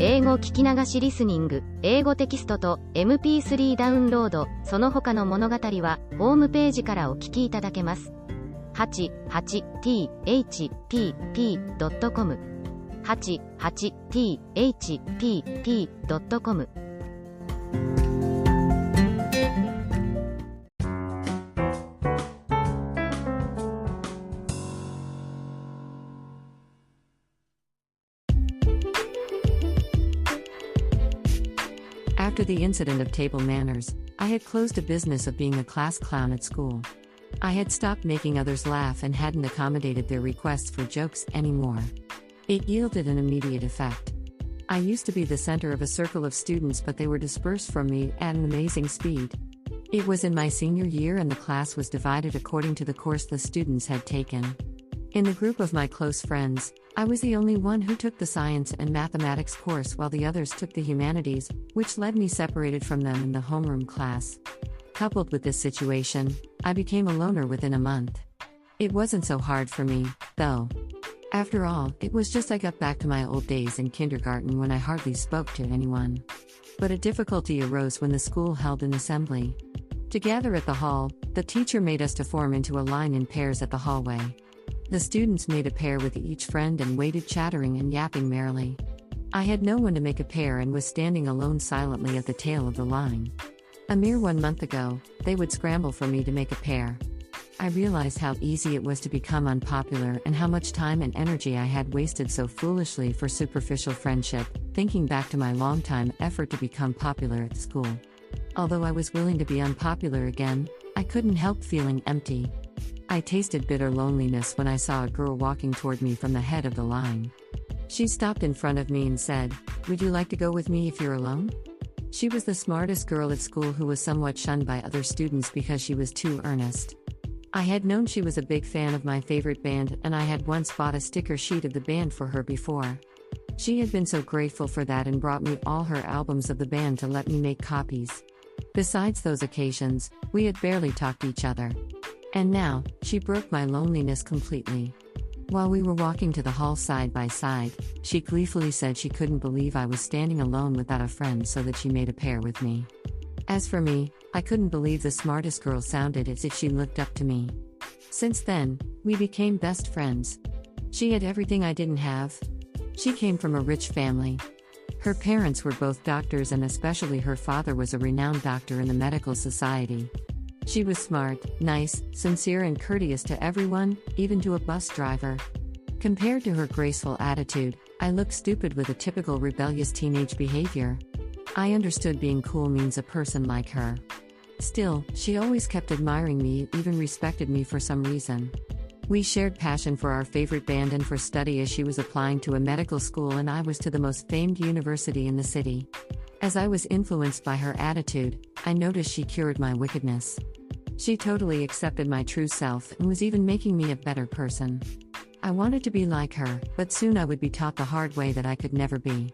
英語聞き流しリスニング、英語テキストと MP3 ダウンロード、その他の物語はホームページからお聞きいただけます。88thpp.com 88thpp.com After the incident of table manners, I had closed a business of being a class clown at school. I had stopped making others laugh and hadn't accommodated their requests for jokes anymore. It yielded an immediate effect. I used to be the center of a circle of students, but they were dispersed from me at an amazing speed. It was in my senior year and the class was divided according to the course the students had taken. In the group of my close friends, I was the only one who took the science and mathematics course while the others took the humanities, which led me separated from them in the homeroom class. Coupled with this situation, I became a loner within a month. It wasn't so hard for me, though. After all, it was just I got back to my old days in kindergarten when I hardly spoke to anyone. But a difficulty arose when the school held an assembly. To gather at the hall, the teacher made us to form into a line in pairs at the hallway. The students made a pair with each friend and waited chattering and yapping merrily. I had no one to make a pair and was standing alone silently at the tail of the line. A mere 1 month ago, they would scramble for me to make a pair. I realized how easy it was to become unpopular and how much time and energy I had wasted so foolishly for superficial friendship, thinking back to my long-time effort to become popular at school. Although I was willing to be unpopular again, I couldn't help feeling empty. I tasted bitter loneliness when I saw a girl walking toward me from the head of the line. She stopped in front of me and said, "Would you like to go with me if you're alone?" She was the smartest girl at school who was somewhat shunned by other students because she was too earnest. I had known she was a big fan of my favorite band and I had once bought a sticker sheet of the band for her before. She had been so grateful for that and brought me all her albums of the band to let me make copies. Besides those occasions, we had barely talked to each other. And now, she broke my loneliness completely. While we were walking to the hall side by side, she gleefully said she couldn't believe I was standing alone without a friend, so that she made a pair with me. As for me, I couldn't believe the smartest girl sounded as if she looked up to me. Since then, we became best friends. She had everything I didn't have. She came from a rich family. Her parents were both doctors and especially her father was a renowned doctor in the medical society. She was smart, nice, sincere and courteous to everyone, even to a bus driver. Compared to her graceful attitude, I looked stupid with a typical rebellious teenage behavior. I understood being cool means a person like her. Still, she always kept admiring me, even respected me for some reason. We shared passion for our favorite band and for study as she was applying to a medical school and I was to the most famed university in the city. As I was influenced by her attitude, I noticed she cured my wickedness. She totally accepted my true self and was even making me a better person. I wanted to be like her, but soon I would be taught the hard way that I could never be.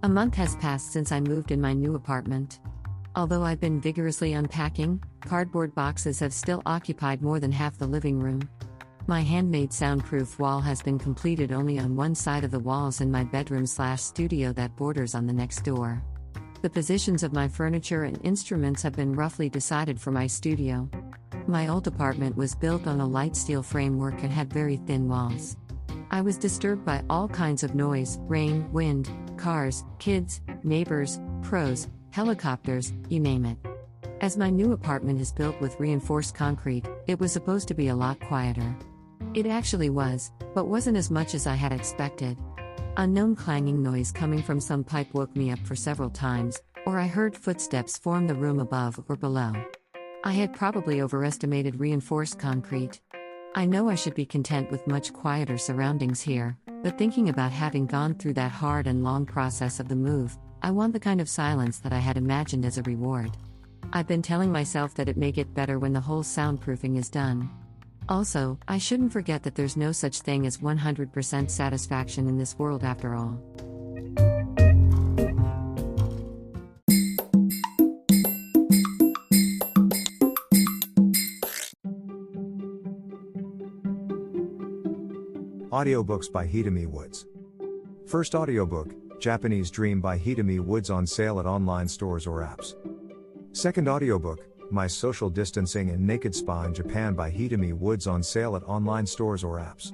A month has passed since I moved in my new apartment. Although I've been vigorously unpacking, cardboard boxes have still occupied more than half the living room. My handmade soundproof wall has been completed only on one side of the walls in my bedroom/studio that borders on the next door. The positions of my furniture and instruments have been roughly decided for my studio. My old apartment was built on a light steel framework and had very thin walls. I was disturbed by all kinds of noise, rain, wind, cars, kids, neighbors, crows, helicopters, you name it. As my new apartment is built with reinforced concrete, it was supposed to be a lot quieter. It actually was, but wasn't as much as I had expected. Unknown clanging noise coming from some pipe woke me up for several times, or I heard footsteps form the room above or below. I had probably overestimated reinforced concrete. I know I should be content with much quieter surroundings here, but thinking about having gone through that hard and long process of the move, I want the kind of silence that I had imagined as a reward. I've been telling myself that it may get better when the whole soundproofing is done. Also, I shouldn't forget that there's no such thing as 100% satisfaction in this world after all. Audiobooks by Hidemi Woods. First audiobook, Japanese Dream by Hidemi Woods on sale at online stores or apps. Second audiobook, My Social Distancing and Naked Spa in Japan by Hidemi Woods on sale at online stores or apps.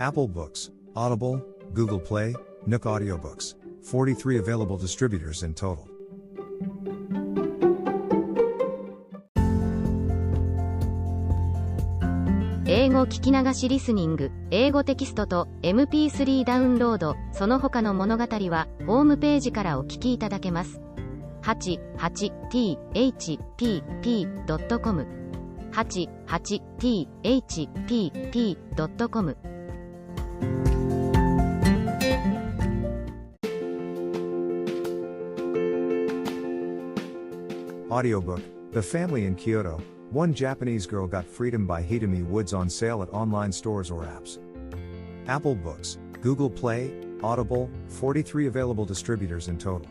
Apple Books, Audible, Google Play, Nook Audiobooks, 43 available distributors in total. 英語聞き流しリスニング、英語テキストと MP3 ダウンロード、その他の物語はホームページからお聞きいただけます。88thpp.com 88thpp.com Audiobook, The Family in Kyoto, One Japanese Girl Got Freedom by Hidemi Woods on sale at online stores or apps. Apple Books, Google Play, Audible, 43 available distributors in total.